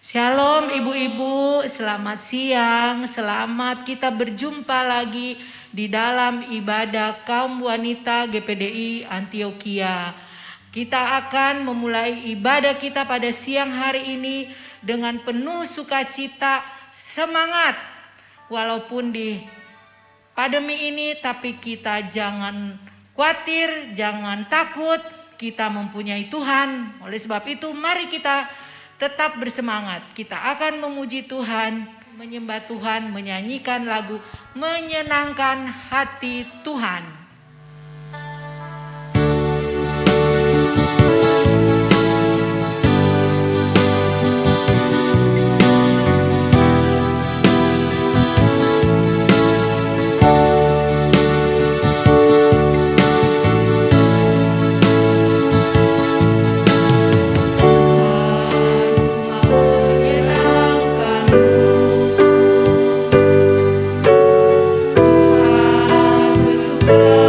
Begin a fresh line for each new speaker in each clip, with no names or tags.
Shalom ibu-ibu, selamat siang, selamat kita berjumpa lagi di dalam ibadah kaum wanita GPDI Antioquia. Kita akan memulai ibadah kita pada siang hari ini dengan penuh sukacita, semangat. Walaupun di pandemi ini, tapi kita jangan khawatir, jangan takut, kita mempunyai Tuhan. Oleh sebab itu mari kita tetap bersemangat. Kita akan memuji Tuhan, menyembah Tuhan, menyanyikan lagu menyenangkan hati Tuhan. Tuhan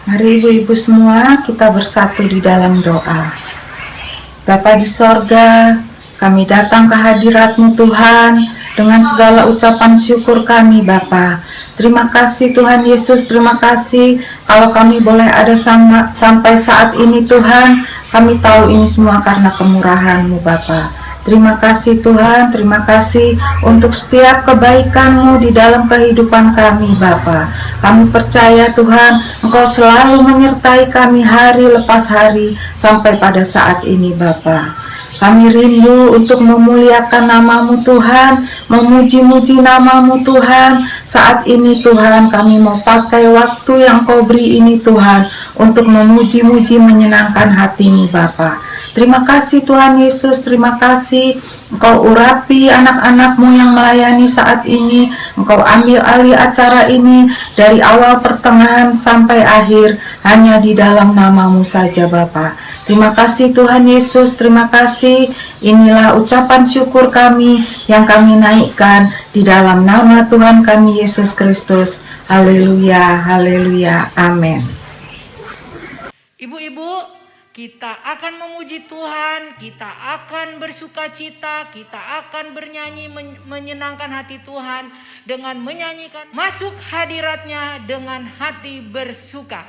Mari ibu-ibu semua kita bersatu di dalam doa. Bapa di sorga, kami datang ke hadirat-Mu Tuhan dengan segala ucapan syukur kami Bapa. Terima kasih Tuhan Yesus, terima kasih kalau kami boleh ada sampai saat ini Tuhan. Kami tahu ini semua karena kemurahan-Mu Bapa. Terima kasih Tuhan, terima kasih untuk setiap kebaikan-Mu di dalam kehidupan kami Bapa. Kami percaya Tuhan, Engkau selalu menyertai kami hari lepas hari sampai pada saat ini Bapa. Kami rindu untuk memuliakan nama-Mu Tuhan, memuji-muji nama-Mu Tuhan. Saat ini Tuhan, kami mau pakai waktu yang Kau beri ini Tuhan untuk memuji-muji menyenangkan hati-Mu Bapa. Terima kasih Tuhan Yesus, terima kasih Engkau urapi anak-anak-Mu yang melayani saat ini. Engkau ambil alih acara ini dari awal pertengahan sampai akhir hanya di dalam nama-Mu saja Bapa. Terima kasih Tuhan Yesus, terima kasih. Inilah ucapan syukur kami yang kami naikkan di dalam nama Tuhan kami Yesus Kristus. Haleluya, haleluya, amin.
Ibu-ibu, kita akan memuji Tuhan, kita akan bersuka cita, kita akan bernyanyi menyenangkan hati Tuhan dengan menyanyikan masuk hadiratnya dengan hati bersuka.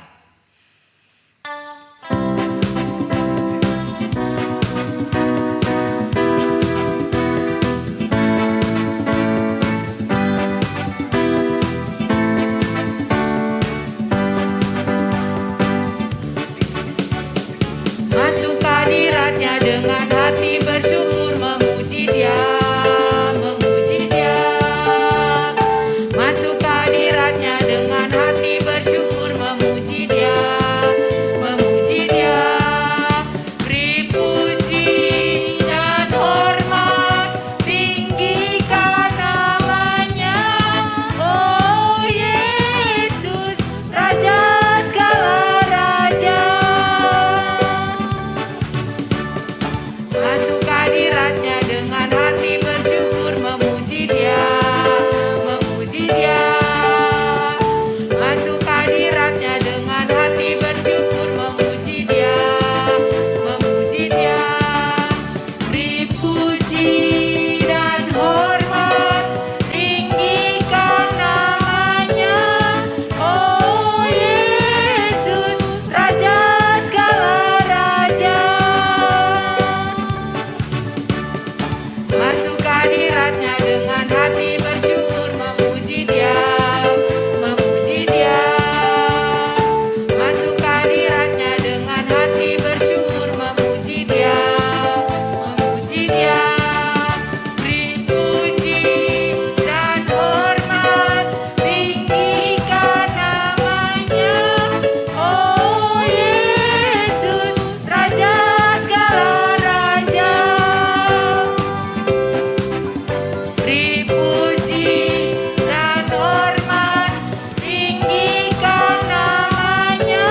Masuk hadiratnya dengan hati bersyukur, memuji Dia, memuji Dia. Masuk hadiratnya dengan hati bersyukur, memuji Dia, memuji Dia. Beri puji dan hormat, tinggikan namanya. Oh Yesus, Raja segala raja. Masuk hadiratnya dengan hati bersyukur, memuji Dia, memuji Dia. Masuk hadiratnya dengan hati bersyukur, memuji Dia, memuji Dia. Beri puji dan hormat, tinggikan namanya. Oh Yesus, Raja segala raja. Masuk hadiratnya dengan hati bersyukur, memuji Dia, memuji Dia. Masuk hadiratnya dengan hati bersyukur, memuji Dia, memuji Dia. Beri puji dan hormat, tinggikan namanya. Oh Yesus, Raja segala raja. Beri puji dan hormat, tinggikan namanya.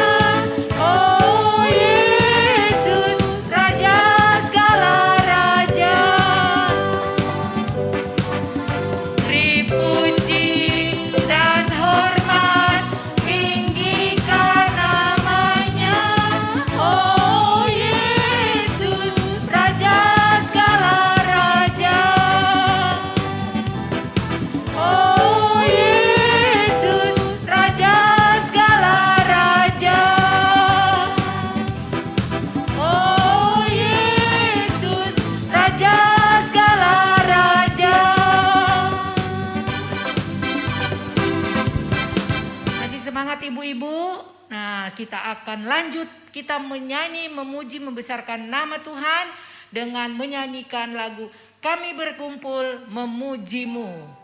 Oh Yesus, Raja segala raja. Beri puji dan hormat, tinggikan namanya. Oh Yesus, Raja segala raja. Oh Yesus, Raja segala raja. Oh Yesus, Raja segala raja. Masih semangat ibu-ibu? Nah, kita akan lanjut, kita menyanyi, memuji, membesarkan nama Tuhan dengan menyanyikan lagu Kami Berkumpul Memuji-Mu.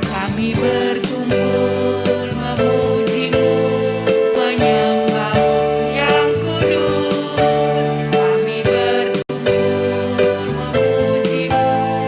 Kami berkumpul memuji-Mu, penyembah yang kudus. Kami berkumpul memuji-Mu.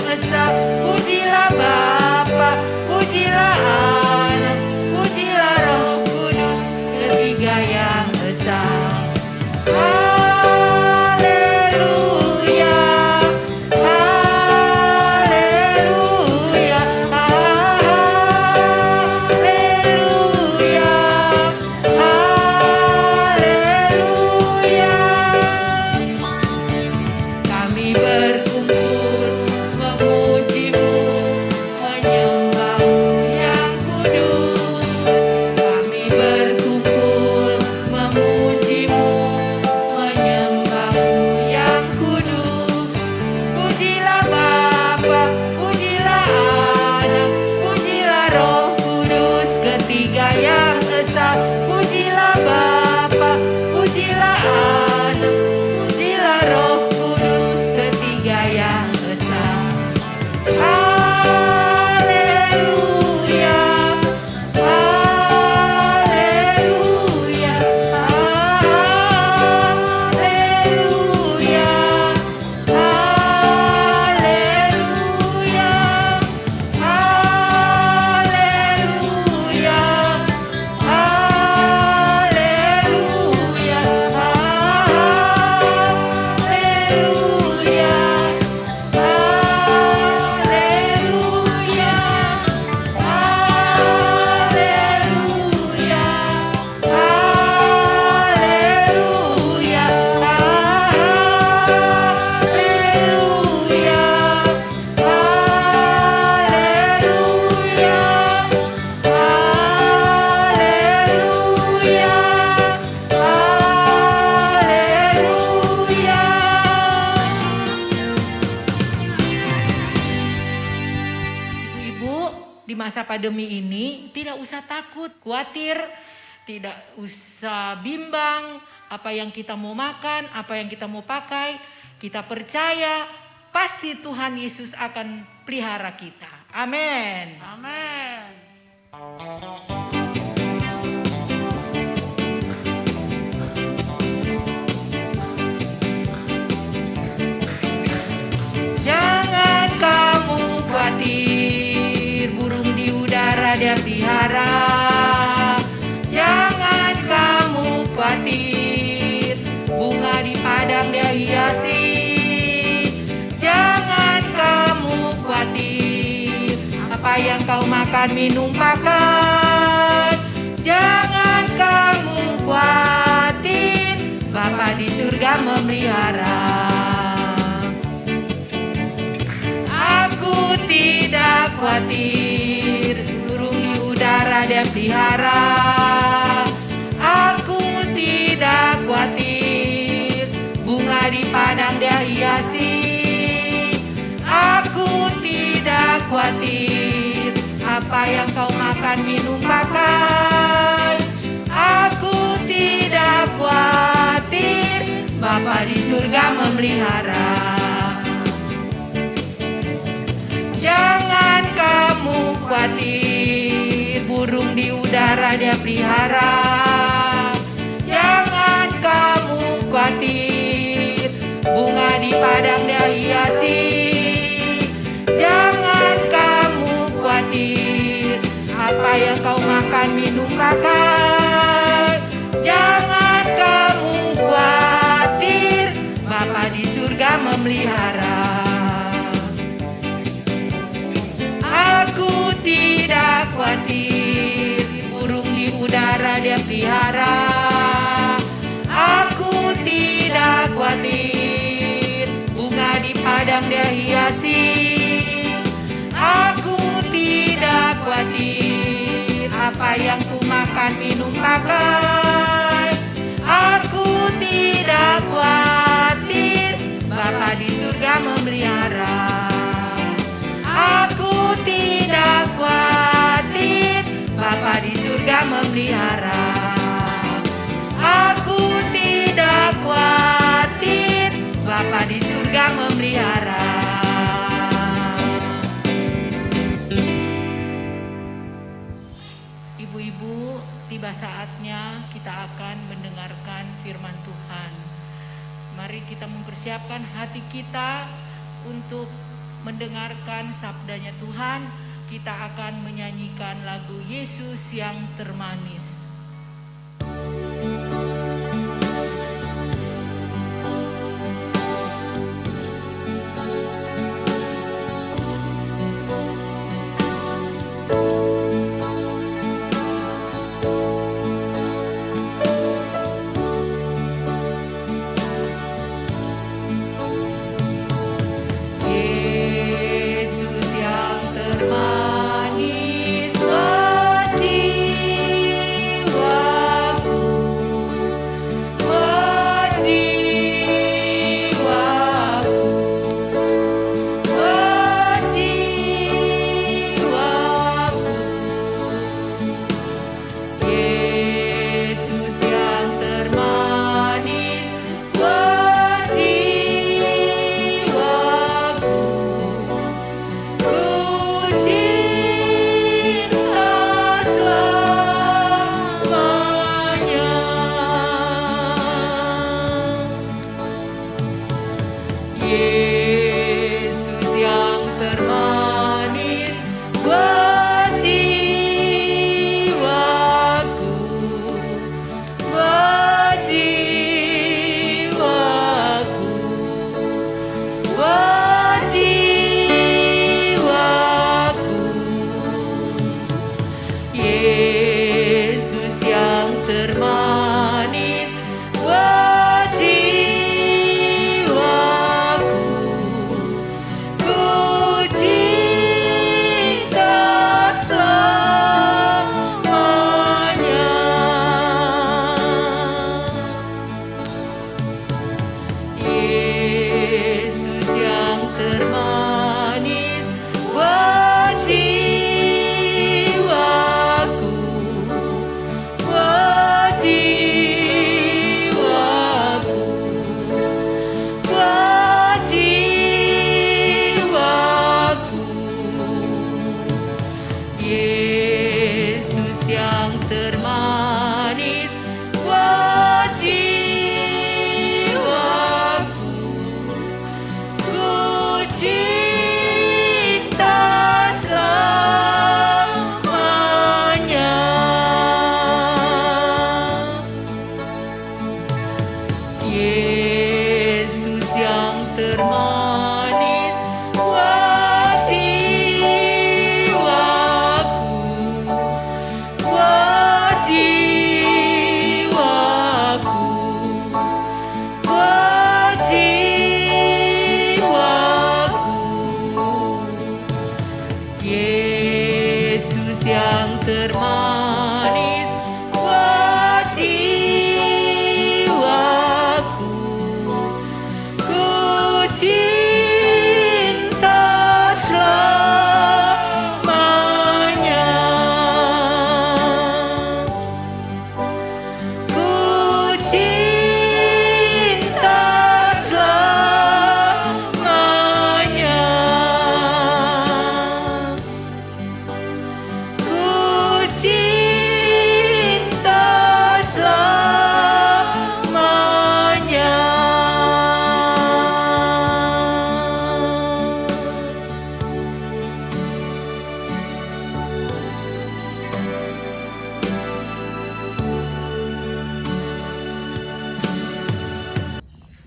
Esa. Pujilah Bapa, pujilah Anak, pujilah Roh Kudus, ketiga yang esa. Haleluya, haleluya, haleluya, haleluya. Kami berkumpul memuji-Mu, menyembah-Mu yang kudus. Kami berkumpul memuji-Mu, menyembah-Mu yang kudus. Pujilah Bapa, pujilah Anak, pujilah Roh Kudus, ketiga yang esa. Pujilah Bapa, pujilah Anak, pujilah Roh Kudus, ketiga yang esa. Haleluya, haleluya, haleluya, haleluya, haleluya, haleluya, haleluya, haleluya, haleluya, haleluya, haleluya, haleluya, haleluya. Ibu-ibu, di masa pandemi ini tidak usah takut, khawatir, tidak usah bimbang apa yang kita mau makan, apa yang kita mau pakai. Kita percaya pasti Tuhan Yesus akan pelihara kita. Amin.
Amin.
Jangan kamu khawatir, burung di udara dia pelihara. Jangan kamu khawatir, bunga di padang dia hiasi. Jangan kamu khawatir, apa yang kau makan, minum, pakai. Jangan kamu khawatir, Bapa di surga memelihara. Aku tidak khawatir, burung di udara dia pelihara. Aku tidak khawatir, bunga di padang dia hiasi. Aku tidak khawatir, apa yang kau makan, minum, pakai. Aku tidak khawatir, Bapa di surga memelihara. Jangan kamu khawatir, burung di udara dia pelihara. Jangan kamu khawatir, bunga di padang dia hiasi. Jangan kamu khawatir, apa yang kau makan, minum, pakai. Jangan kamu khawatir, Bapa di surga memelihara. Aku tidak khawatir, burung di udara dia pelihara. Aku tidak khawatir, bunga di padang dia hiasi. Aku tidak khawatir, apa yang ku makan, minum, pakai. Aku tidak khawatir, Bapa di surga memelihara. Aku tidak khawatir, Bapa di surga memelihara. Aku tidak khawatir, Bapa di surga memelihara. Ibu-ibu, tiba saatnya kita akan mendengarkan firman Tuhan. Mari kita mempersiapkan hati kita untuk mendengarkan sabdanya Tuhan, kita akan menyanyikan lagu Yesus yang termanis.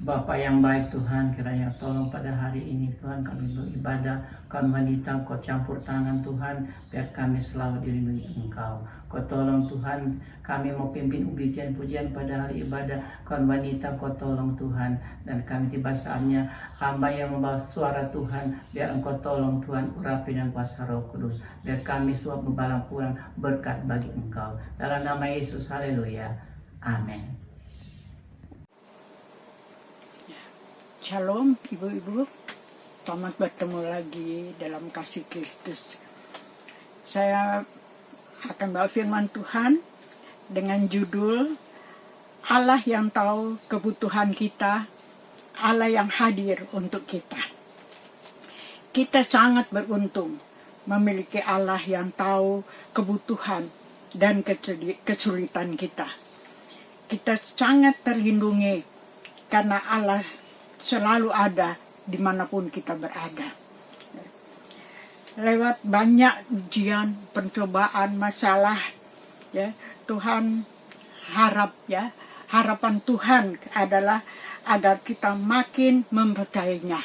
Bapa yang baik Tuhan, kiranya tolong pada hari ini Tuhan kami beribadah, kaum wanita Kau campur tangan Tuhan, biar kami selalu dilindungi Engkau. Kau tolong Tuhan, kami mau pimpin pujian-pujian pada hari ibadah, kaum wanita Kau tolong Tuhan, dan kami tiba saatnya hamba yang membawa suara Tuhan, biar Engkau tolong Tuhan, urapi dengan kuasa Roh Kudus, biar kami suap membalang pulang berkat bagi Engkau. Dalam nama Yesus, haleluya, amin.
Shalom ibu-ibu, selamat bertemu lagi dalam kasih Kristus. Saya akan bawa firman Tuhan dengan judul Allah yang tahu kebutuhan kita, Allah yang hadir untuk kita. Kita sangat beruntung memiliki Allah yang tahu kebutuhan dan kesulitan kita. Kita sangat terlindungi karena Allah selalu ada dimanapun kita berada. lewat banyak ujian, pencobaan, masalah, ya, Tuhan harap, ya, harapan Tuhan adalah agar kita makin mempercayainya,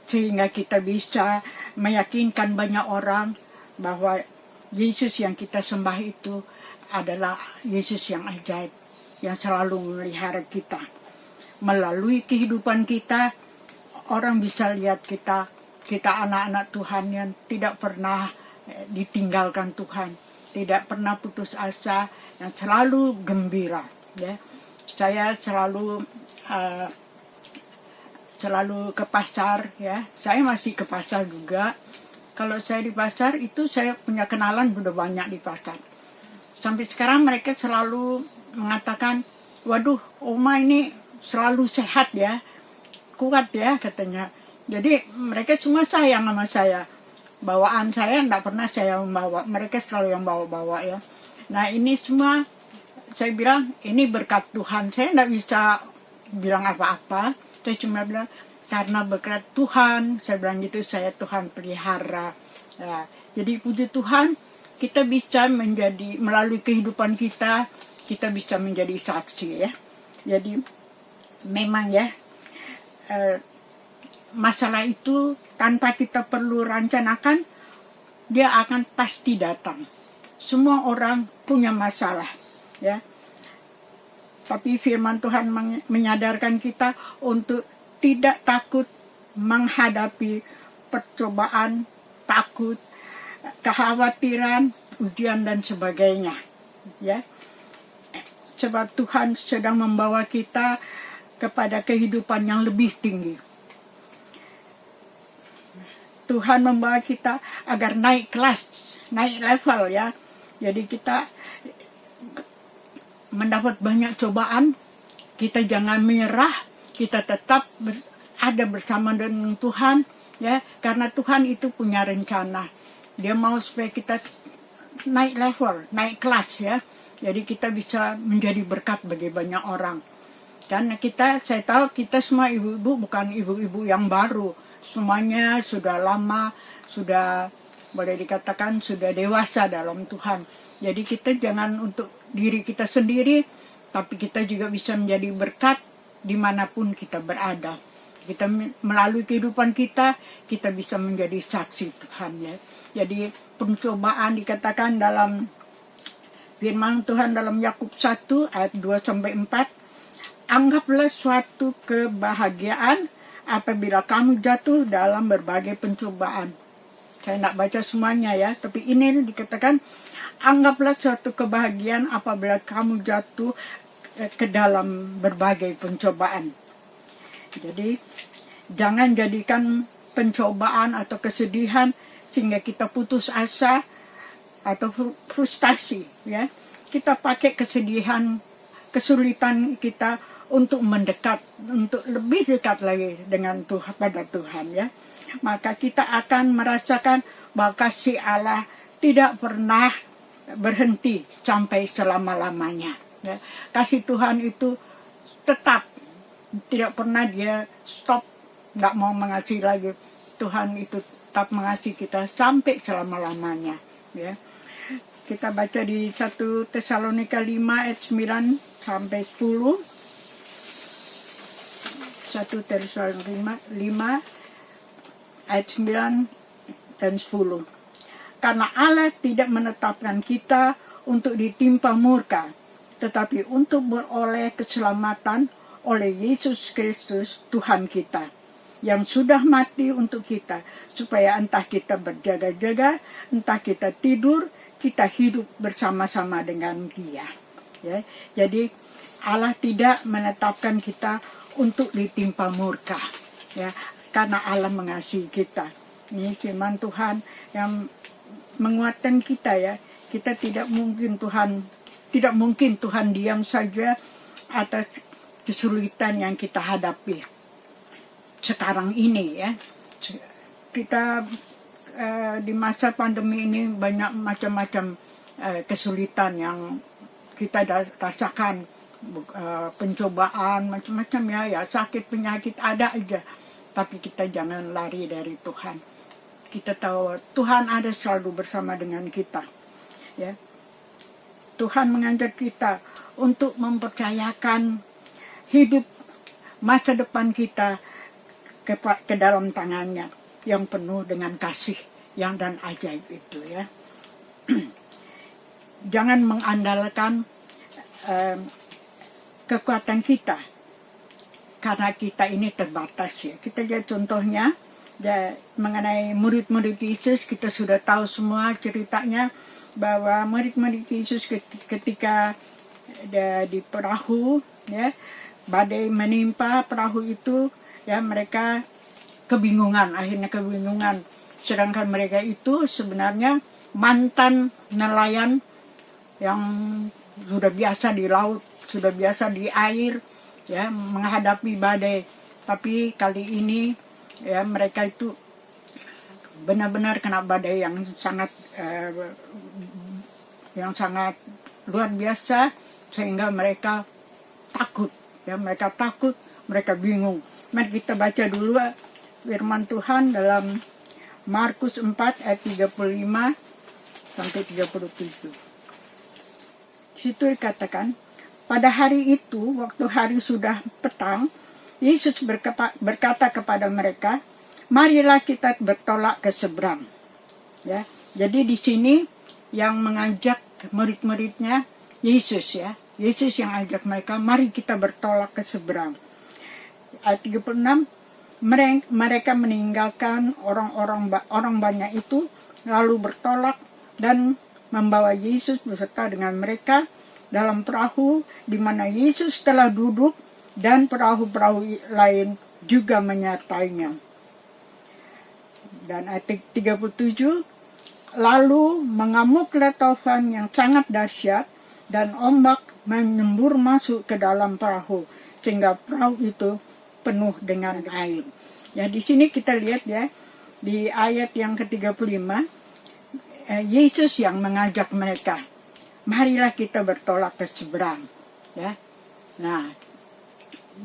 sehingga kita bisa meyakinkan banyak orang bahwa Yesus yang kita sembah itu adalah Yesus yang ajaib, yang selalu memelihara kita. Melalui kehidupan kita, orang bisa lihat kita anak-anak Tuhan yang tidak pernah ditinggalkan Tuhan, tidak pernah putus asa, yang selalu gembira. Ya, saya selalu ke pasar, ya. Saya masih ke pasar juga. Kalau saya di pasar itu saya punya kenalan sudah banyak di pasar. Sampai sekarang mereka selalu mengatakan, waduh, Oma ini selalu sehat ya, kuat ya katanya. Jadi mereka semua sayang sama saya. Bawaan saya tidak pernah saya membawa, mereka selalu yang bawa-bawa ya. Nah ini semua saya bilang ini berkat Tuhan. Saya tidak bisa bilang apa-apa. Saya cuma bilang karena berkat Tuhan, saya bilang gitu, saya Tuhan pelihara. Ya, jadi puji Tuhan, kita bisa menjadi, melalui kehidupan kita bisa menjadi saksi ya. Jadi memang ya, masalah itu tanpa kita perlu rencanakan, dia akan pasti datang. Semua orang punya masalah ya. Tapi firman Tuhan menyadarkan kita untuk tidak takut menghadapi percobaan, takut, kekhawatiran, ujian dan sebagainya. Ya, sebab Tuhan sedang membawa kita kepada kehidupan yang lebih tinggi. Tuhan membawa kita agar naik kelas, naik level ya. Jadi kita mendapat banyak cobaan, kita jangan menyerah. Kita tetap ada bersama dengan Tuhan ya, karena Tuhan itu punya rencana. Dia mau supaya kita naik level, naik kelas ya. Jadi kita bisa menjadi berkat bagi banyak orang. Karena saya tahu kita semua ibu-ibu bukan ibu-ibu yang baru. Semuanya sudah lama, sudah boleh dikatakan sudah dewasa dalam Tuhan. Jadi kita jangan untuk diri kita sendiri, tapi kita juga bisa menjadi berkat dimanapun kita berada. Kita melalui kehidupan kita bisa menjadi saksi Tuhan ya. Jadi pencobaan dikatakan dalam firman Tuhan dalam Yakub 1 ayat 2-4, anggaplah suatu kebahagiaan apabila kamu jatuh dalam berbagai pencobaan. Saya nak baca semuanya ya, tapi ini dikatakan anggaplah suatu kebahagiaan apabila kamu jatuh ke dalam berbagai pencobaan. Jadi jangan jadikan pencobaan atau kesedihan sehingga kita putus asa atau frustasi ya. Kita pakai kesedihan, kesulitan kita untuk mendekat, untuk lebih dekat lagi dengan Tuhan, pada Tuhan ya. Maka kita akan merasakan bahwa kasih Allah tidak pernah berhenti sampai selama-lamanya. Ya. Kasih Tuhan itu tetap, tidak pernah dia stop, nggak mau mengasihi lagi. Tuhan itu tetap mengasihi kita sampai selama-lamanya. Ya. Kita baca di 1 Tesalonika 5 ayat 9-10. 1 Tesalonika 5 ayat 9 dan 10. Karena Allah tidak menetapkan kita untuk ditimpa murka, tetapi untuk beroleh keselamatan oleh Yesus Kristus Tuhan kita, yang sudah mati untuk kita, supaya entah kita berjaga-jaga, entah kita tidur, kita hidup bersama-sama dengan Dia. Ya, jadi Allah tidak menetapkan kita untuk ditimpa murka, ya, karena Allah mengasihi kita. Ini firman Tuhan yang menguatkan kita ya. Kita tidak mungkin Tuhan diam saja atas kesulitan yang kita hadapi sekarang ini ya. Kita di masa pandemi ini banyak macam-macam kesulitan yang kita rasakan, pencobaan macam-macam ya, sakit penyakit ada aja, tapi kita jangan lari dari Tuhan. kita tahu Tuhan ada selalu bersama dengan kita. Ya, Tuhan mengajak kita untuk mempercayakan hidup masa depan kita ke dalam tangannya yang penuh dengan kasih yang dan ajaib itu ya. Jangan mengandalkan kekuatan kita, karena kita ini terbatas ya. Kita lihat contohnya ya, mengenai murid-murid Yesus, kita sudah tahu semua ceritanya bahwa murid-murid Yesus ketika di perahu ya, badai menimpa perahu itu ya, mereka akhirnya kebingungan. Sedangkan mereka itu sebenarnya mantan nelayan yang sudah biasa di laut, sudah biasa di air ya, menghadapi badai. Tapi kali ini ya, mereka itu benar-benar kena badai yang sangat luar biasa, sehingga mereka takut ya, mereka bingung. Mari kita baca dulu firman Tuhan dalam Markus 4 ayat 35 sampai 37. Situ dikatakan, pada hari itu, waktu hari sudah petang, Yesus berkata kepada mereka, marilah kita bertolak ke seberang. Ya, jadi di sini yang mengajak murid-muridnya Yesus ya. Yesus yang ajak mereka, mari kita bertolak ke seberang. Ayat 36, mereka meninggalkan orang banyak itu, lalu bertolak dan membawa Yesus beserta dengan mereka dalam perahu di mana Yesus telah duduk, dan perahu-perahu lain juga menyertainya. Dan ayat 37, lalu mengamuklah taufan yang sangat dahsyat, dan ombak menyembur masuk ke dalam perahu, sehingga perahu itu penuh dengan air. Ya, di sini kita lihat ya, di ayat yang ke-35, Yesus yang mengajak mereka, marilah kita bertolak ke seberang. Ya, nah,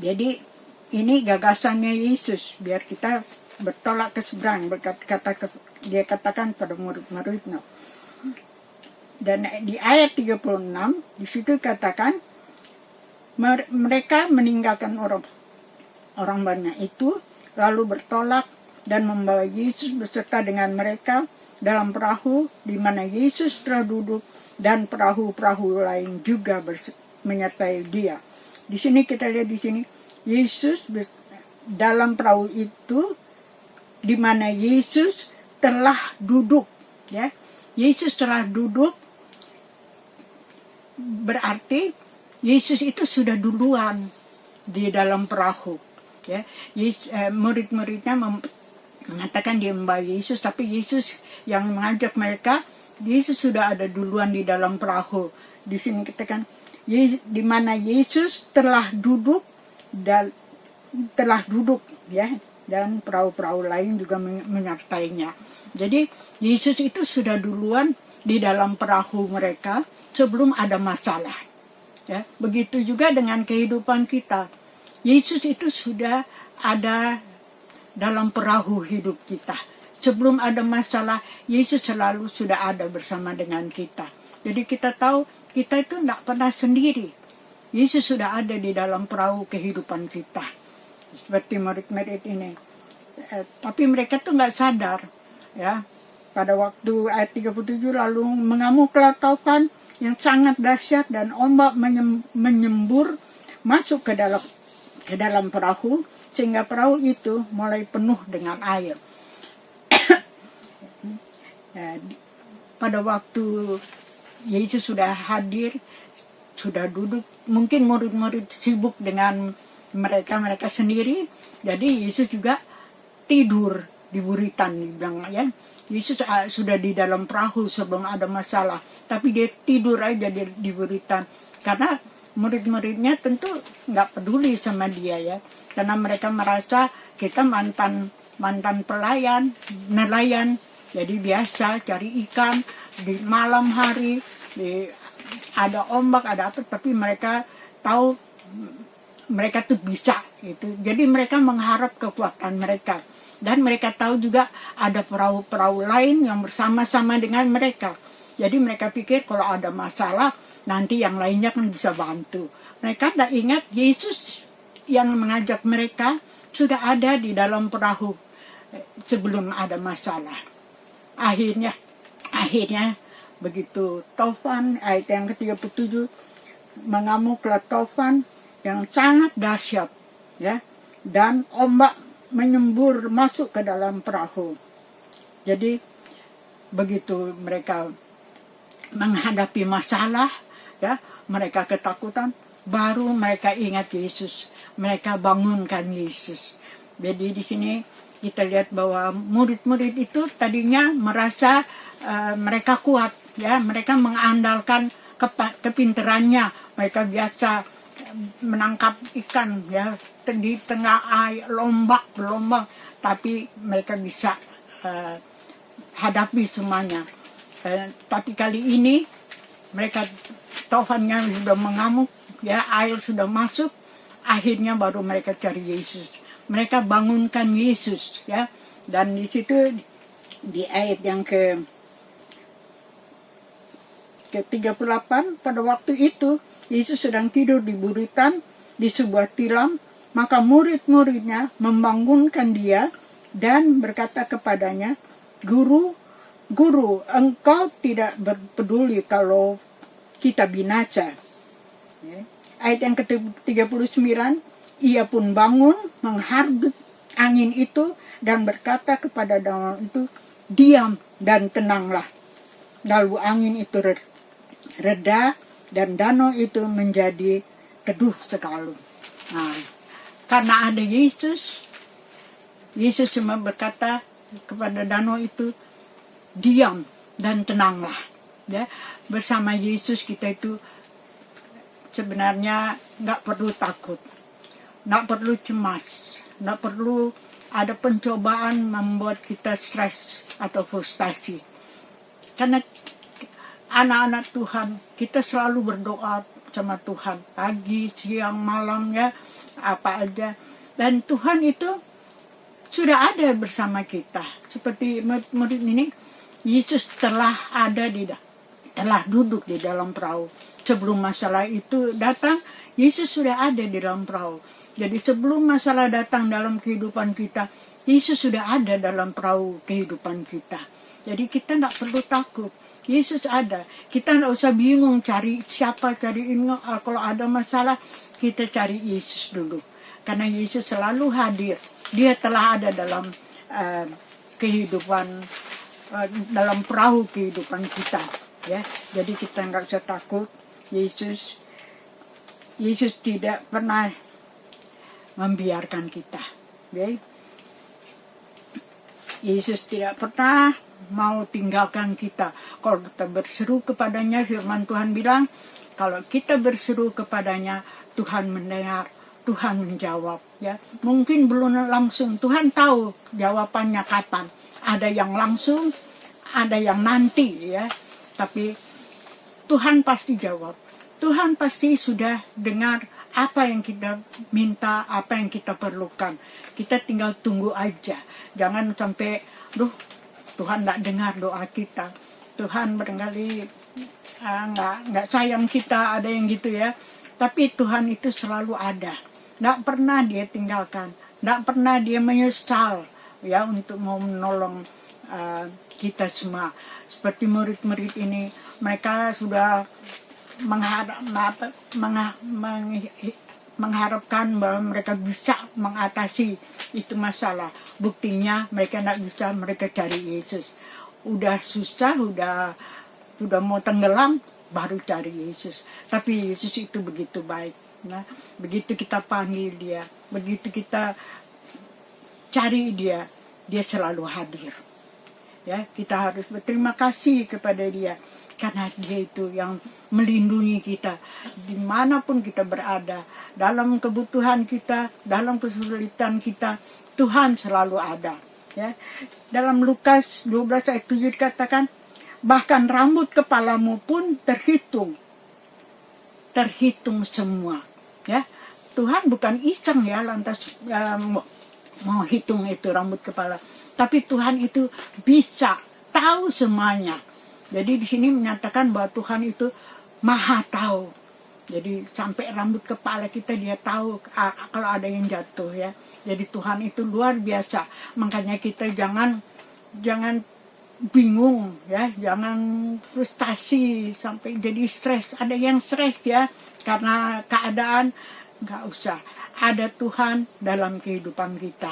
jadi ini gagasannya Yesus, biar kita bertolak ke seberang. Dia katakan pada murid-muridnya. Dan di ayat 36, di situ katakan, mereka meninggalkan orang banyak itu, lalu bertolak dan membawa Yesus beserta dengan mereka dalam perahu di mana Yesus telah duduk, dan perahu-perahu lain juga menyertai dia. Di sini kita lihat di sini Yesus dalam perahu itu, di mana Yesus telah duduk. Ya, Yesus telah duduk berarti Yesus itu sudah duluan di dalam perahu. Ya, murid-muridnya mengatakan dia membawa Yesus, tapi Yesus yang mengajak mereka, Yesus sudah ada duluan di dalam perahu. Di sini katakan di mana Yesus telah duduk ya, dan perahu-perahu lain juga menyertainya. Jadi Yesus itu sudah duluan di dalam perahu mereka sebelum ada masalah. Ya, begitu juga dengan kehidupan kita. Yesus itu sudah ada dalam perahu hidup kita. Sebelum ada masalah, Yesus selalu sudah ada bersama dengan kita. Jadi kita tahu kita itu tidak pernah sendiri. Yesus sudah ada di dalam perahu kehidupan kita. Seperti murid-murid ini. Tapi mereka tuh nggak sadar. Ya, pada waktu ayat 37, lalu mengamuklah taufan yang sangat dahsyat, dan ombak menyembur masuk ke dalam perahu, sehingga perahu itu mulai penuh dengan air. Pada waktu Yesus sudah hadir, sudah duduk, mungkin murid-murid sibuk dengan mereka sendiri, jadi Yesus juga tidur di buritan, dibilang ya. Yesus sudah di dalam perahu sebelum ada masalah, tapi dia tidur aja di buritan, karena murid-muridnya tentu nggak peduli sama dia ya, karena mereka merasa kita mantan nelayan, jadi biasa cari ikan di malam hari, ada ombak, ada apa, tapi mereka tahu mereka tuh bisa itu. Jadi mereka mengharap kekuatan mereka. Dan mereka tahu juga ada perahu-perahu lain yang bersama-sama dengan mereka. Jadi mereka pikir kalau ada masalah, nanti yang lainnya kan bisa bantu. Mereka tidak ingat Yesus yang mengajak mereka sudah ada di dalam perahu sebelum ada masalah. Akhirnya begitu Taufan, ayat yang ke-37, mengamuklah Taufan yang sangat dahsyat, ya, dan ombak menyembur masuk ke dalam perahu. Jadi begitu mereka menghadapi masalah, ya, mereka ketakutan, baru mereka ingat Yesus, mereka bangunkan Yesus. Jadi di sini kita lihat bahwa murid-murid itu tadinya merasa mereka kuat, ya, mereka mengandalkan kepintarannya, mereka biasa menangkap ikan, ya, di tengah air gelombang, tapi mereka bisa hadapi semuanya. Tapi kali ini mereka Taufannya sudah mengamuk, ya, air sudah masuk, akhirnya baru mereka cari Yesus. Mereka bangunkan Yesus, ya, dan di situ di ayat yang ke-38, pada waktu itu Yesus sedang tidur di buritan di sebuah tilam. Maka murid-muridnya membangunkan dia dan berkata kepadanya, Guru, engkau tidak peduli kalau kita binasa. Ayat yang ke-39, ia pun bangun mengharduk angin itu dan berkata kepada danau itu, diam dan tenanglah. Lalu angin itu reda dan danau itu menjadi teduh sekali. Nah, karena ada Yesus cuma berkata kepada danau itu, diam dan tenanglah. Ya, bersama Yesus kita itu sebenarnya nggak perlu takut, nggak perlu cemas, nggak perlu ada pencobaan membuat kita stres atau frustasi. Karena anak-anak Tuhan, kita selalu berdoa sama Tuhan pagi, siang, malam, ya, apa aja. Dan Tuhan itu sudah ada bersama kita. Seperti murid ini, Yesus telah duduk di dalam perahu. Sebelum masalah itu datang, Yesus sudah ada di dalam perahu. Jadi sebelum masalah datang dalam kehidupan kita, Yesus sudah ada dalam perahu kehidupan kita. Jadi kita tidak perlu takut. Yesus ada. Kita tidak usah bingung cari siapa, kalau ada masalah, kita cari Yesus dulu. Karena Yesus selalu hadir. Dia telah ada dalam kehidupan, dalam perahu kehidupan kita. Ya, jadi kita nggak usah takut. Yesus tidak pernah membiarkan kita. Okay? Yesus tidak pernah mau tinggalkan kita. Kalau kita berseru kepadanya, firman Tuhan bilang, kalau kita berseru kepadanya, Tuhan mendengar, Tuhan menjawab. Ya, mungkin belum langsung. Tuhan tahu jawabannya kapan. Ada yang langsung, ada yang nanti, ya. Tapi Tuhan pasti jawab. Tuhan pasti sudah dengar apa yang kita minta, apa yang kita perlukan. Kita tinggal tunggu aja. Jangan sampai, Tuhan tidak dengar doa kita. Tuhan barangkali nggak sayang kita, ada yang gitu, ya. Tapi Tuhan itu selalu ada. Tidak pernah dia tinggalkan. Tidak pernah dia menyesal, ya, untuk mau menolong kita semua. Seperti murid-murid ini, mereka sudah mengharapkan bahwa mereka bisa mengatasi itu masalah. Buktinya mereka tidak bisa, mereka cari Yesus. Udah susah, udah mau tenggelam, baru cari Yesus. Tapi Yesus itu begitu baik. Nah, begitu kita panggil dia, begitu kita cari dia, dia selalu hadir. Ya, kita harus berterima kasih kepada dia. Karena dia itu yang melindungi kita dimanapun kita berada. Dalam kebutuhan kita, dalam kesulitan kita, Tuhan selalu ada. Ya. Dalam Lukas 12 ayat 7 dikatakan, bahkan rambut kepalamu pun terhitung semua. Ya. Tuhan bukan iseng, ya, lantas mau hitung itu rambut kepala. Tapi Tuhan itu bisa tahu semuanya. Jadi di sini menyatakan bahwa Tuhan itu maha tahu. Jadi sampai rambut kepala kita dia tahu kalau ada yang jatuh ya. Jadi Tuhan itu luar biasa. Makanya kita jangan bingung ya, jangan frustasi sampai jadi stres. Ada yang stres ya karena keadaan, nggak usah. Ada Tuhan dalam kehidupan kita.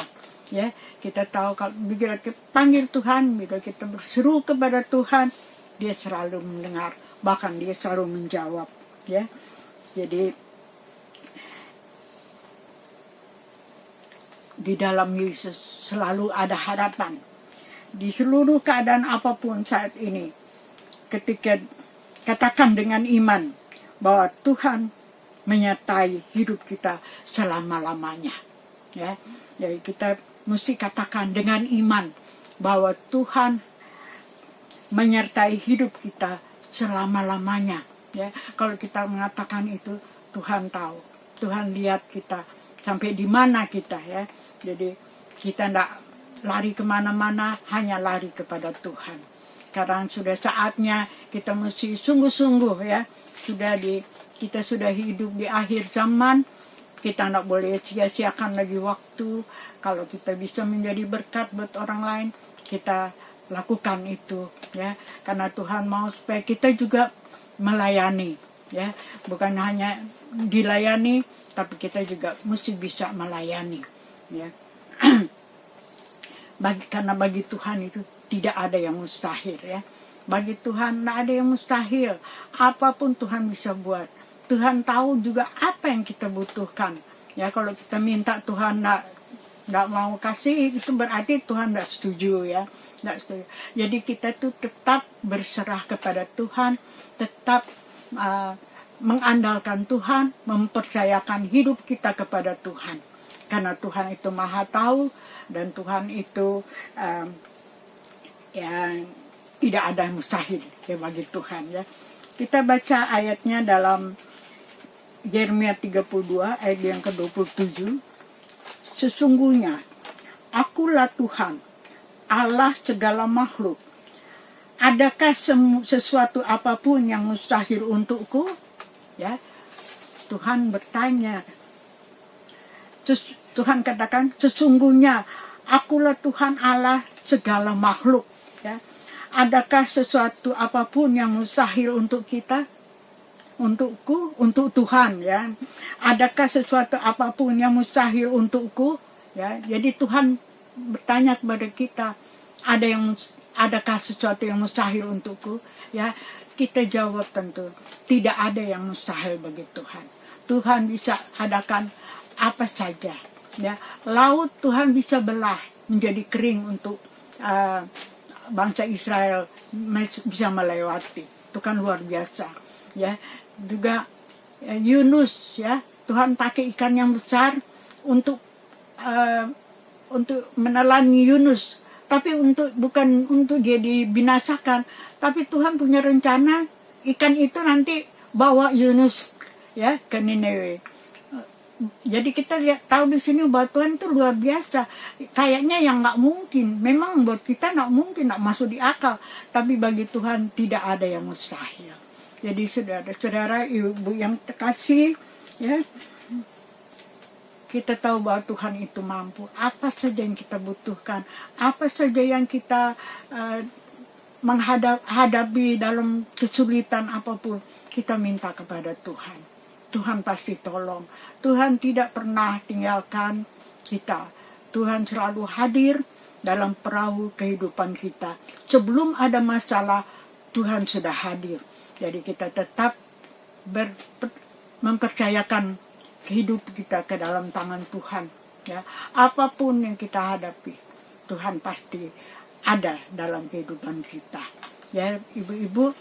Ya, kita tahu kalau bila kita panggil Tuhan, bila kita berseru kepada Tuhan, dia selalu mendengar, bahkan dia selalu menjawab. Ya, jadi di dalam Yesus selalu ada harapan. Di seluruh keadaan apapun saat ini, ketika katakan dengan iman bahwa Tuhan menyertai hidup kita selama-lamanya. Ya, jadi kita mesti katakan dengan iman bahwa Tuhan menyertai hidup kita selama-lamanya. Ya, kalau kita mengatakan itu, Tuhan tahu, Tuhan lihat kita sampai di mana kita ya. Jadi kita tidak lari kemana-mana, hanya lari kepada Tuhan. Sekarang sudah saatnya kita mesti sungguh-sungguh ya. Kita sudah hidup di akhir zaman. Kita tidak boleh sia-siakan lagi waktu. Kalau kita bisa menjadi berkat buat orang lain, kita lakukan itu ya. Karena Tuhan mau supaya kita juga melayani ya. Bukan hanya dilayani, tapi kita juga mesti bisa melayani ya. Karena bagi Tuhan itu tidak ada yang mustahil ya. Bagi Tuhan tidak ada yang mustahil. Apapun Tuhan bisa buat. Tuhan tahu juga apa yang kita butuhkan. Ya, kalau kita minta Tuhan tidak mau kasih, itu berarti Tuhan tidak setuju ya. Tidak setuju. Jadi kita tuh tetap berserah kepada Tuhan, tetap mengandalkan Tuhan, mempercayakan hidup kita kepada Tuhan. Karena Tuhan itu maha tahu dan Tuhan itu tidak ada yang mustahil ya bagi Tuhan ya. Kita baca ayatnya dalam Yeremia 32 ayat yang ke-27. Sesungguhnya akulah Tuhan, Allah segala makhluk. Adakah sesuatu apapun yang mustahil untukku? Ya, Tuhan bertanya. Tuhan katakan, sesungguhnya akulah Tuhan Allah segala makhluk. Ya. Adakah sesuatu apapun yang mustahil untuk kita? Untukku, untuk Tuhan. Ya. Adakah sesuatu apapun yang mustahil untukku? Ya. Jadi Tuhan bertanya kepada kita, adakah sesuatu yang mustahil untukku? Ya. Kita jawab tentu, tidak ada yang mustahil bagi Tuhan. Tuhan bisa adakan apa saja ya. Laut Tuhan bisa belah menjadi kering untuk bangsa Israel bisa melewati. Itu kan luar biasa ya. Juga Yunus ya, Tuhan pakai ikan yang besar untuk menelan Yunus, tapi bukan untuk dia dibinasakan, tapi Tuhan punya rencana ikan itu nanti bawa Yunus ya ke Niniwe. Jadi kita tahu di sini bahwa Tuhan itu luar biasa. Kayaknya yang nggak mungkin. Memang buat kita nggak mungkin, nggak masuk di akal. Tapi bagi Tuhan tidak ada yang mustahil. Jadi saudara-saudara, ibu yang terkasih, ya, kita tahu bahwa Tuhan itu mampu. Apa saja yang kita butuhkan, apa saja yang kita menghadapi dalam kesulitan apapun, kita minta kepada Tuhan. Tuhan pasti tolong. Tuhan tidak pernah tinggalkan kita. Tuhan selalu hadir dalam perahu kehidupan kita. Sebelum ada masalah, Tuhan sudah hadir. Jadi kita tetap mempercayakan hidup kita ke dalam tangan Tuhan. Ya, apapun yang kita hadapi, Tuhan pasti ada dalam kehidupan kita. Ya, ibu-ibu,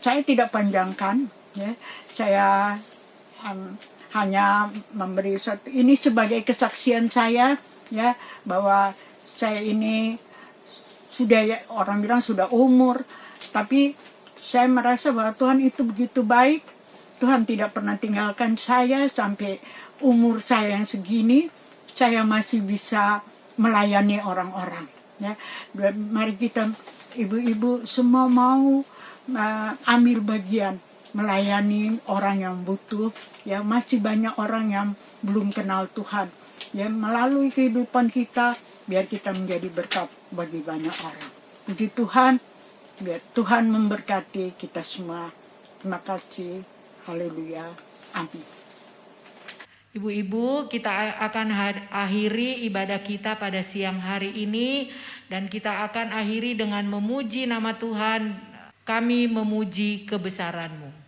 saya tidak panjangkan. Ya, saya hanya memberi ini sebagai kesaksian saya ya, bahwa saya ini sudah ya, orang bilang sudah umur, tapi saya merasa bahwa Tuhan itu begitu baik. Tuhan tidak pernah tinggalkan saya sampai umur saya yang segini. Saya masih bisa melayani orang-orang. Ya, mari kita ibu-ibu semua mau ambil bagian melayani orang yang butuh. Ya, masih banyak orang yang belum kenal Tuhan. Ya, melalui kehidupan kita biar kita menjadi berkat bagi banyak orang. Puji Tuhan, biar Tuhan memberkati kita semua. Terima kasih. Haleluya. Amin.
Ibu-ibu, kita akan akhiri ibadah kita pada siang hari ini, dan kita akan akhiri dengan memuji nama Tuhan. Kami memuji kebesaran-Mu.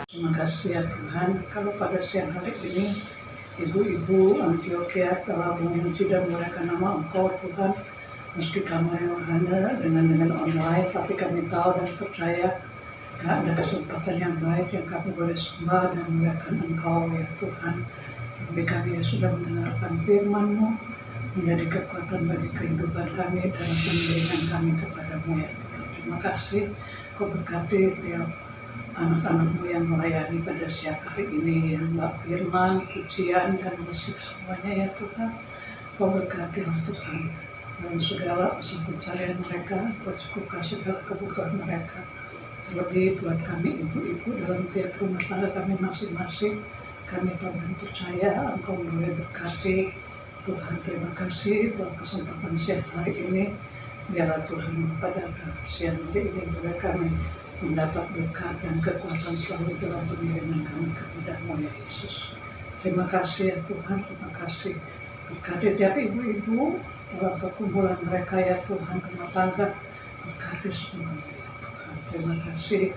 Terima kasih ya Tuhan, kalau pada siang hari ini ibu-ibu Antioquia telah memuji dan memuliakan nama Engkau Tuhan, meski kami hanya dengan online, tapi kami tahu dan percaya ada kesempatan yang baik yang kami boleh sembah dan memuliakan Engkau ya Tuhan. Tapi kami sudah mendengarkan firman-Mu, menjadi kekuatan bagi kehidupan kami dan pemberian kami kepadamu ya Tuhan. Terima kasih, Kau berkati tiap anak-anak-Mu yang melayani pada siang hari ini, yang Mbak Firman, pujian dan musik semuanya ya Tuhan. Kau berkatilah Tuhan dalam segala usaha pencarian mereka, Kau cukupkan segala kebutuhan mereka. Terlebih buat kami ibu-ibu dalam tiap rumah tangga kami masing-masing, kami tahu dan percaya Engkau boleh berkati. Tuhan, terima kasih buat kesempatan siang hari ini. Biarlah Tuhan pada siang hari ini boleh kami mendapat berkat dan kekuatan selalu dalam pengiriman kami kepada-Mu ya Yesus. Terima kasih ya Tuhan, terima kasih. Berkati tiap ibu-ibu dalam perkumpulan mereka ya Tuhan, rumah tangga, berkati semuanya ya Tuhan. Terima kasih.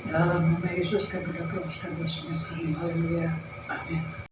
Dalam nama Yesus kami berdoa kami. Haleluya. Amin.